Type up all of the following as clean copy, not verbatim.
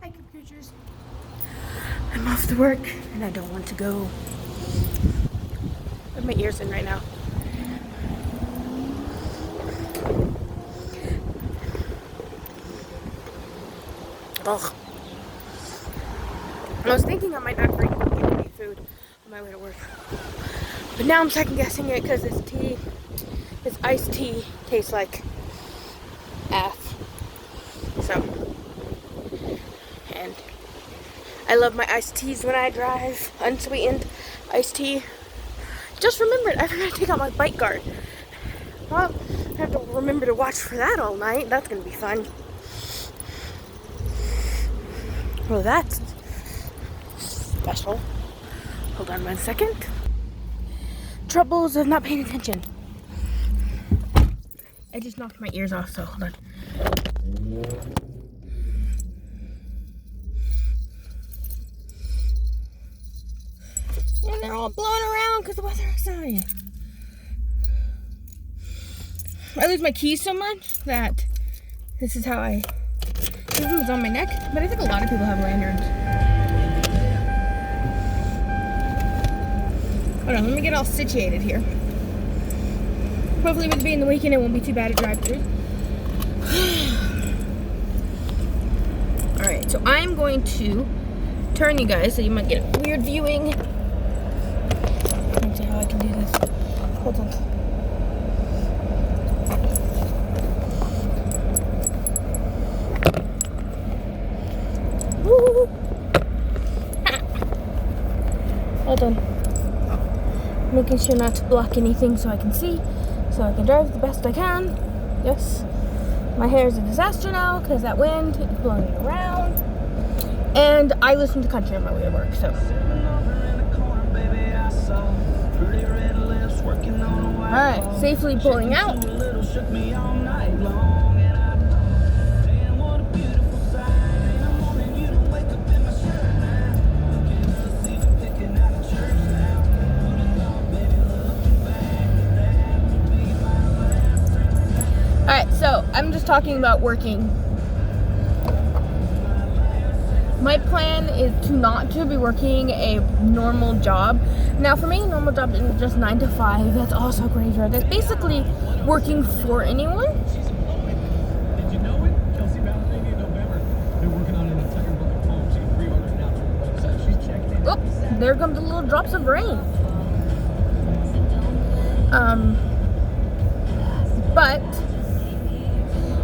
Hi, computers. I'm off to work and I don't want to go. I have my ears in right now. Ugh. I was thinking I might not bring any food on my way to work. But now I'm second guessing it because this iced tea tastes like ass. So, and I love my iced teas when I drive, unsweetened iced tea. Just remembered, I forgot to take out my bike guard. Well, I have to remember to watch for that all night. That's gonna be fun. Well, that's special. Hold on 1 second. Troubles of not paying attention. I just knocked my ears off, so hold on. And they're all blowing around because the weather outside. I lose my keys so much that this is how this one's on my neck, but I think a lot of people have lanterns. Hold on, let me get all situated here. Hopefully with it being the weekend, it won't be too bad to drive through. Alright, so I'm going to turn you guys so you might get a weird viewing. Let me see how I can do this. Hold on. Woo! Hold on. Making sure not to block anything so I can see, so I can drive the best I can. Yes. My hair is a disaster now because that wind is blowing it around. And I listen to country on my way to work, so. Alright, safely pulling out. Alright, so I'm just talking about working. My plan is not to be working a normal job. Now for me, a normal job isn't just 9 to 5. That's also graveyard. That's basically working for anyone. Did you know it? Kelsey Ballantyne in November. They're working on an entire book of poems. You can pre-order it now. So she's checked in. Oh, there come the little drops of rain. But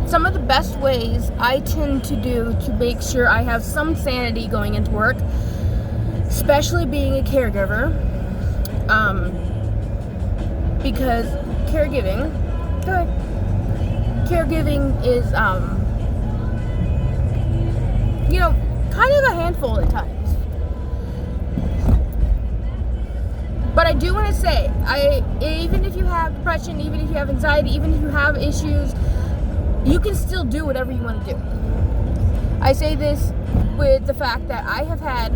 some of the best ways I tend to do to make sure I have some sanity going into work, especially being a caregiver, because caregiving is, kind of a handful at times. But I do want to say, even if you have depression, even if you have anxiety, even if you have issues, you can still do whatever you want to do. I say this with the fact that I have had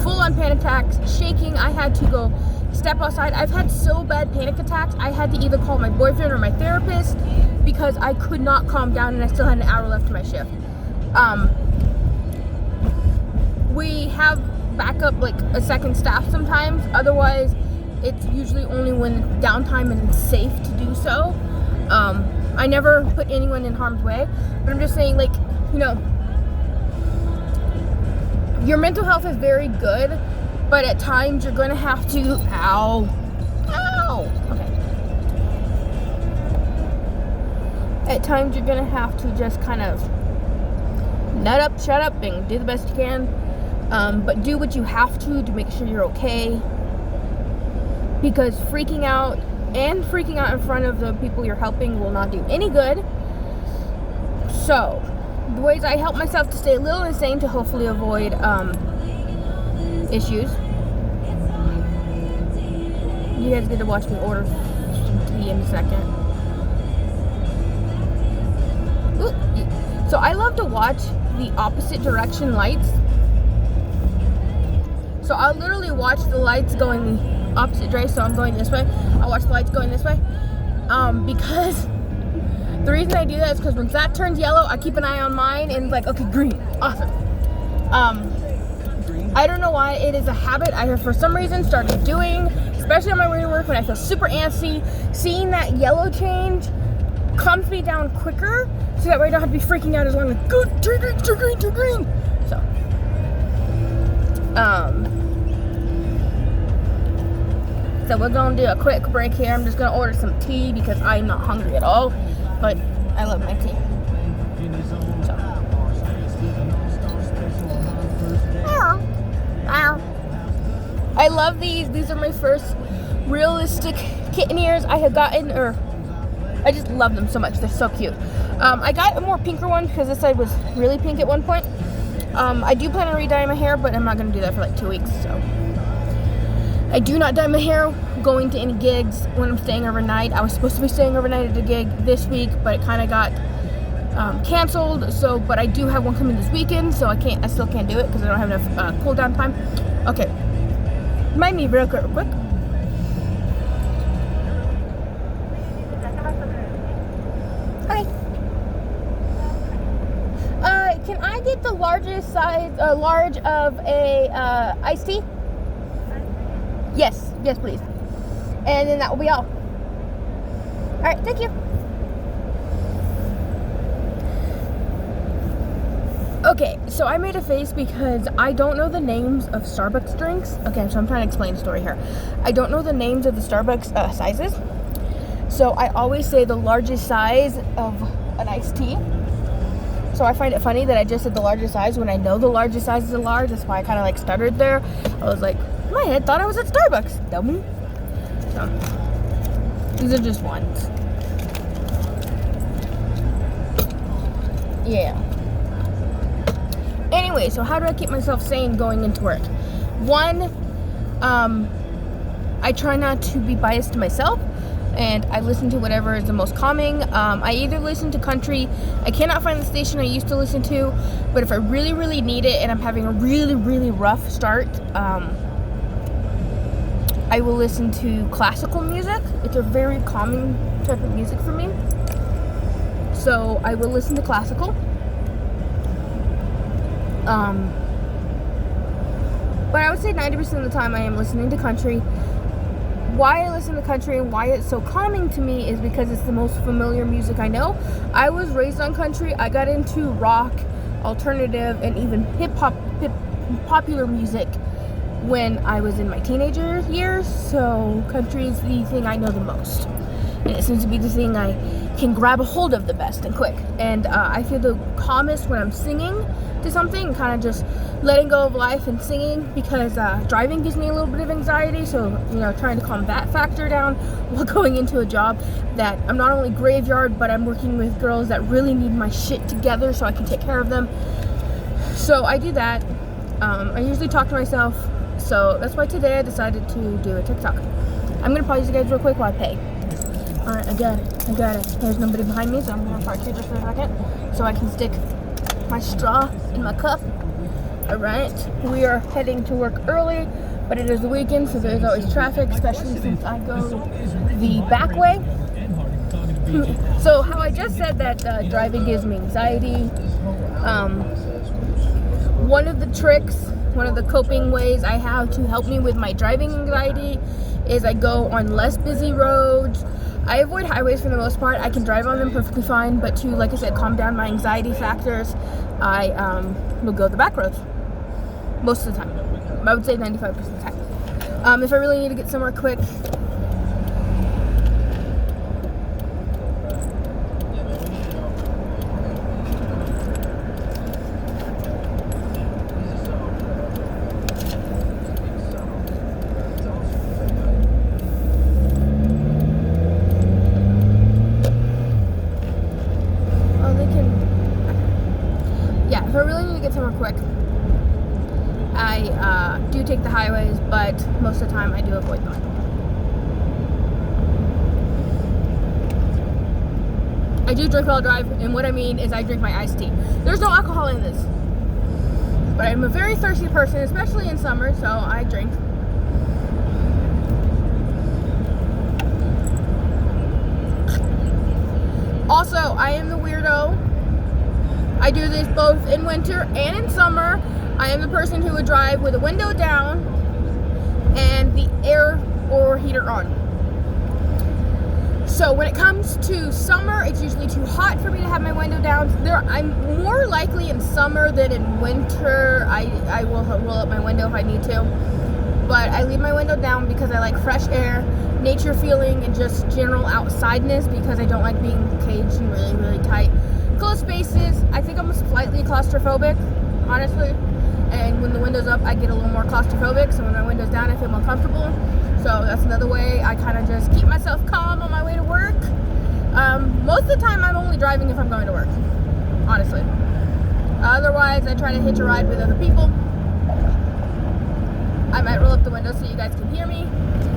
full-on panic attacks, shaking. I had to go step outside. I've had so bad panic attacks, I had to either call my boyfriend or my therapist because I could not calm down and I still had an hour left to my shift. We have backup, like a second staff sometimes. Otherwise, it's usually only when downtime and it's safe to do so. I never put anyone in harm's way, but I'm just saying, like, your mental health is very good, but at times you're going to have to, okay. At times you're going to have to just kind of nut up, shut up, and do the best you can, but do what you have to make sure you're okay, because freaking out in front of the people you're helping will not do any good. So, the ways I help myself to stay a little insane to hopefully avoid issues. You guys get to watch me order some tea in a second. Ooh. So I love to watch the opposite direction lights. So I'll literally watch the lights going the opposite direction. So I'm going this way. I'll watch the lights going this way. Because the reason I do that is because when that turns yellow, I keep an eye on mine and it's like, okay, green, awesome. I don't know why, it is a habit I have for some reason started doing, especially on my way to work when I feel super antsy. Seeing that yellow change calms me down quicker, so that way I don't have to be freaking out as long as go turn green, turn green, turn green. So we're gonna do a quick break here. I'm just gonna order some tea because I'm not hungry at all, but I love my tea. So. I love these. These are my first realistic kitten ears I have gotten, or I just love them so much. They're so cute. I got a more pinker one because this side was really pink at one point. I do plan on re-dyeing my hair, but I'm not going to do that for like 2 weeks. So I do not dye my hair going to any gigs when I'm staying overnight. I was supposed to be staying overnight at a gig this week, but it kind of got canceled. So, but I do have one coming this weekend, so I still can't do it because I don't have enough cool down time. Okay, mind me real quick. Can I get the largest size, large of a iced tea? Yes, please. And then that will be all. All right, thank you. Okay, so I made a face because I don't know the names of Starbucks drinks. Okay, so I'm trying to explain the story here. I don't know the names of the Starbucks sizes. So I always say the largest size of an iced tea. So I find it funny that I just said the largest size when I know the largest size is a large. That's why I kind of like stuttered there. I was like, my head thought I was at Starbucks. Dummy. So, these are just ones. Yeah. Anyway, so how do I keep myself sane going into work? One, I try not to be biased to myself, and I listen to whatever is the most calming. I either listen to country. I cannot find the station I used to listen to, but if I really, really need it and I'm having a really, really rough start, I will listen to classical music. It's a very calming type of music for me. So I will listen to classical. But I would say 90% of the time I am listening to country. Why I listen to country and why it's so calming to me is because it's the most familiar music I know. I was raised on country. I got into rock, alternative, and even popular music when I was in my teenager years. So country is the thing I know the most. And it seems to be the thing I can grab a hold of the best and quick. And I feel the calmest when I'm singing to something, kind of just letting go of life and singing, because driving gives me a little bit of anxiety. So, trying to calm that factor down while going into a job that I'm not only graveyard, but I'm working with girls that really need my shit together so I can take care of them. So I do that. I usually talk to myself. So that's why today I decided to do a TikTok. I'm going to pause you guys real quick while I pay. Alright, I got it. There's nobody behind me, so I'm going to park here just for a second so I can stick my straw in my cup. Alright, we are heading to work early, but it is the weekend, so there's always traffic, especially since I go the back way. So how I just said that driving gives me anxiety, one of the tricks, one of the coping ways I have to help me with my driving anxiety is I go on less busy roads. I avoid highways for the most part. I can drive on them perfectly fine, but to, like I said, calm down my anxiety factors, I will go the back roads most of the time. I would say 95% of the time. If I really need to get somewhere quick, I do take the highways, but most of the time I do avoid them. I do drink while I drive, and what I mean is I drink my iced tea. There's no alcohol in this, but I'm a very thirsty person, especially in summer, so I drink. Also, I am the weirdo. I do this both in winter and in summer. I I'm the person who would drive with the window down and the air or heater on. So when it comes to summer, it's usually too hot for me to have my window down. I'm more likely in summer than in winter. I will roll up my window if I need to. But I leave my window down because I like fresh air, nature feeling, and just general outsideness because I don't like being caged in really, really tight, closed spaces. I think I'm slightly claustrophobic, honestly. And when the window's up, I get a little more claustrophobic. So when my window's down, I feel more comfortable. So that's another way I kind of just keep myself calm on my way to work. Most of the time, I'm only driving if I'm going to work, honestly. Otherwise, I try to hitch a ride with other people. I might roll up the window so you guys can hear me,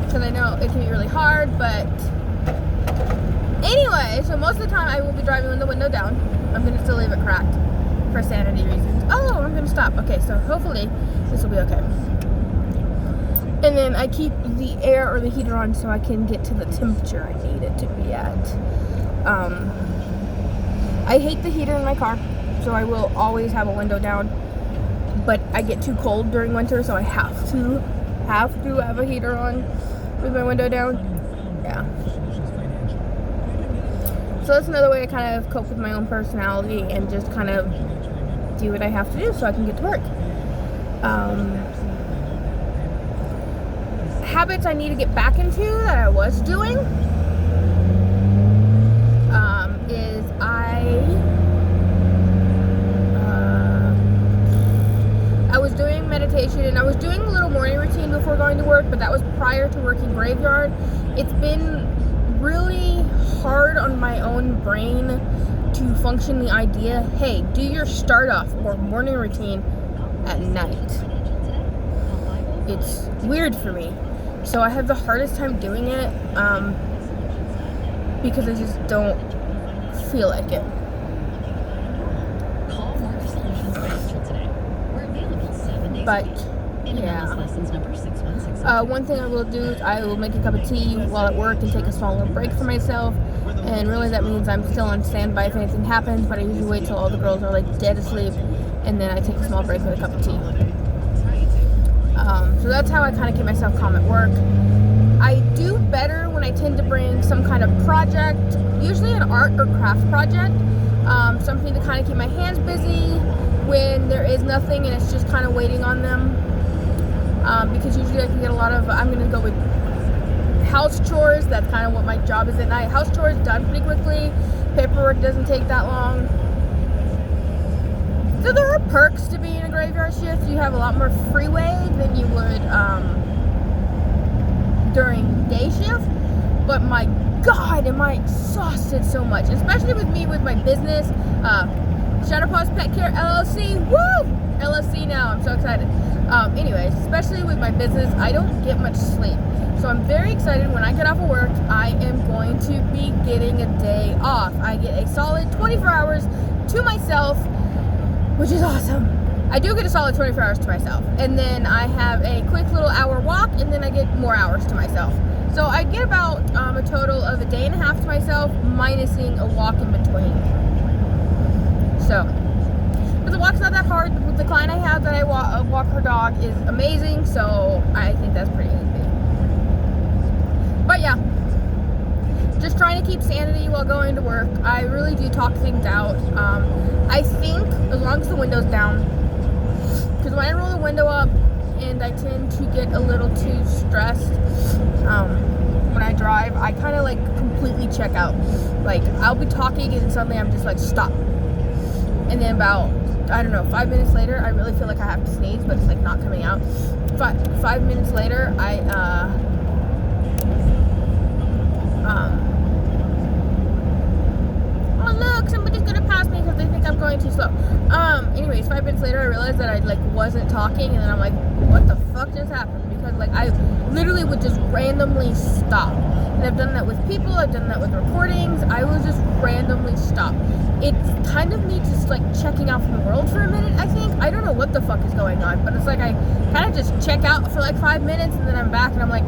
because I know it can be really hard, but anyway, so most of the time I will be driving with the window down. I'm going to still leave it cracked for sanity reasons. Oh, I'm going to stop. Okay, so hopefully this will be okay. And then I keep the air or the heater on so I can get to the temperature I need it to be at. I hate the heater in my car, so I will always have a window down. But I get too cold during winter, so I have to have a heater on with my window down. Yeah. So that's another way I kind of cope with my own personality and just kind of do what I have to do so I can get to work. Habits I need to get back into that I was doing is I was doing meditation, and I was doing a little morning routine before going to work, but that was prior to working graveyard. It's been really hard on my own brain to function the idea, hey, do your start off or morning routine at night. It's weird for me. So I have the hardest time doing it because I just don't feel like it. But yeah, one thing I will do is I will make a cup of tea while at work and take a small little break for myself. And really that means I'm still on standby if anything happens, but I usually wait till all the girls are like dead asleep, and then I take a small break with a cup of tea. So that's how I kind of keep myself calm at work. I do better when I tend to bring some kind of project, usually an art or craft project, something to kind of keep my hands busy when there is nothing and it's just kind of waiting on them. Because usually I can get a lot of, I'm going to go with house chores. That's kind of what my job is at night. House chores done pretty quickly. Paperwork doesn't take that long. So there are perks to being a graveyard shift. You have a lot more freeway than you would during day shift. But my God, am I exhausted so much. Especially with me with my business. Shadow Paws Pet Care LLC. Woo! LLC now. I'm so excited. Anyways, especially with my business, I don't get much sleep. So I'm very excited when I get off of work, I am going to be getting a day off. I get a solid 24 hours to myself, which is awesome. I do get a solid 24 hours to myself. And then I have a quick little hour walk, and then I get more hours to myself. So I get about a total of a day and a half to myself, minusing a walk in between. So, but the walk's not that hard. The client I have that I walk her dog is amazing, so I think that's pretty easy. But yeah, just trying to keep sanity while going to work. I really do talk things out. I think as long as the window's down, because when I roll the window up and I tend to get a little too stressed when I drive, I kind of like completely check out. Like I'll be talking and suddenly I'm just like stop. And then about, I don't know, 5 minutes later, I really feel like I have to sneeze, but it's like not coming out. 5 minutes later, oh look, somebody's gonna pass me because they think I'm going too slow. Anyways, 5 minutes later I realized that I like wasn't talking, and then I'm like, what the fuck just happened? Because like I literally would just randomly stop. And I've done that with people, I've done that with recordings. I will just randomly stop. It's kind of me just like checking out from the world for a minute, I think. I don't know what the fuck is going on, but it's like I kind of just check out for like 5 minutes and then I'm back and I'm like,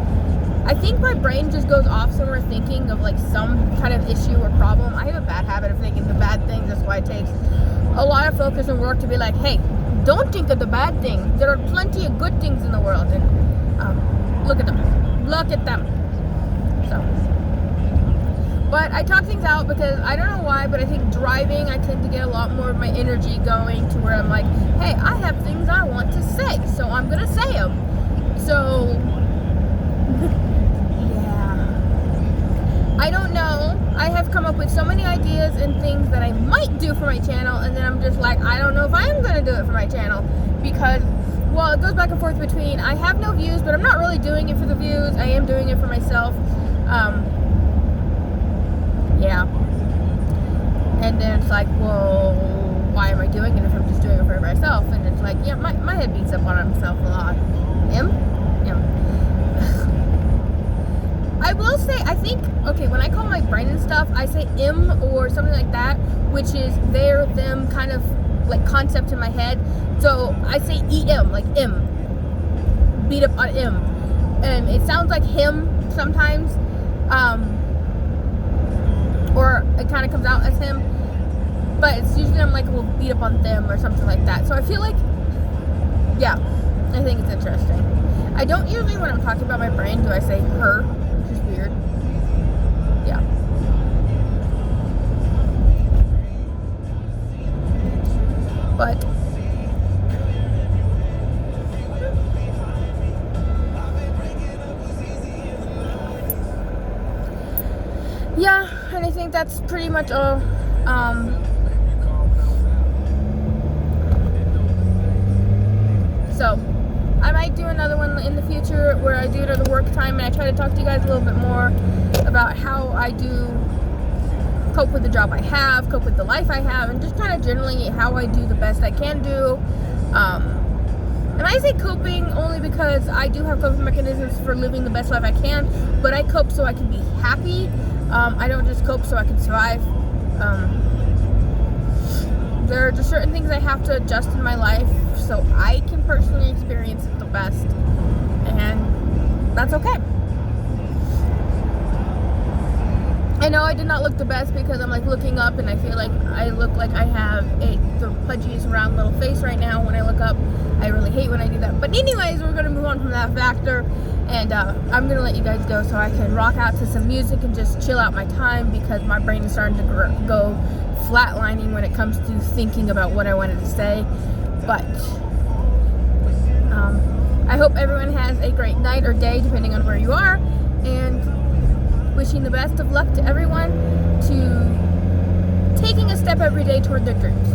I think my brain just goes off somewhere thinking of like some kind of issue or problem. I have a bad habit of thinking the bad things. That's why it takes a lot of focus and work to be like, hey, don't think of the bad things. There are plenty of good things in the world, and look at them. Look at them. So, but I talk things out because I don't know why, but I think driving, I tend to get a lot more of my energy going to where I'm like, hey, I have things I want to say, so I'm gonna say them. So, yeah. I don't know. I have come up with so many ideas and things that I might do for my channel, and then I'm just like, I don't know if I am gonna do it for my channel because, well, it goes back and forth between I have no views, but I'm not really doing it for the views. I am doing it for myself. Yeah. And then it's like, well, why am I doing it if I'm just doing it for myself? And it's like, yeah, my head beats up on himself a lot. I will say, I think, okay, when I call my brain and stuff, I say or something like that, which is their, them kind of like concept in my head. So I say like beat up on and it sounds like him sometimes, or it kind of comes out as him, but it's usually I'm like, we'll beat up on them or something like that. So I feel like, yeah, I think it's interesting. I don't usually, when I'm talking about my brain, do I say her, which is weird. Yeah. But yeah, and I think that's pretty much all. So I might do another one in the future where I do it at the work time, and I try to talk to you guys a little bit more about how I do cope with the job I have, cope with the life I have, and just kind of generally how I do the best I can do. And I say coping only because I do have coping mechanisms for living the best life I can, but I cope so I can be happy. I don't just cope so I can survive. There are just certain things I have to adjust in my life so I can personally experience it the best, and that's okay. I know I did not look the best because I'm like looking up and I feel like I look like I have the pudgiest round little face right now when I look up. I really hate when I do that. But anyways, we're going to move on from that factor, and I'm going to let you guys go so I can rock out to some music and just chill out my time because my brain is starting to go flatlining when it comes to thinking about what I wanted to say. But I hope everyone has a great night or day depending on where you are, and wishing the best of luck to everyone to taking a step every day toward their dreams.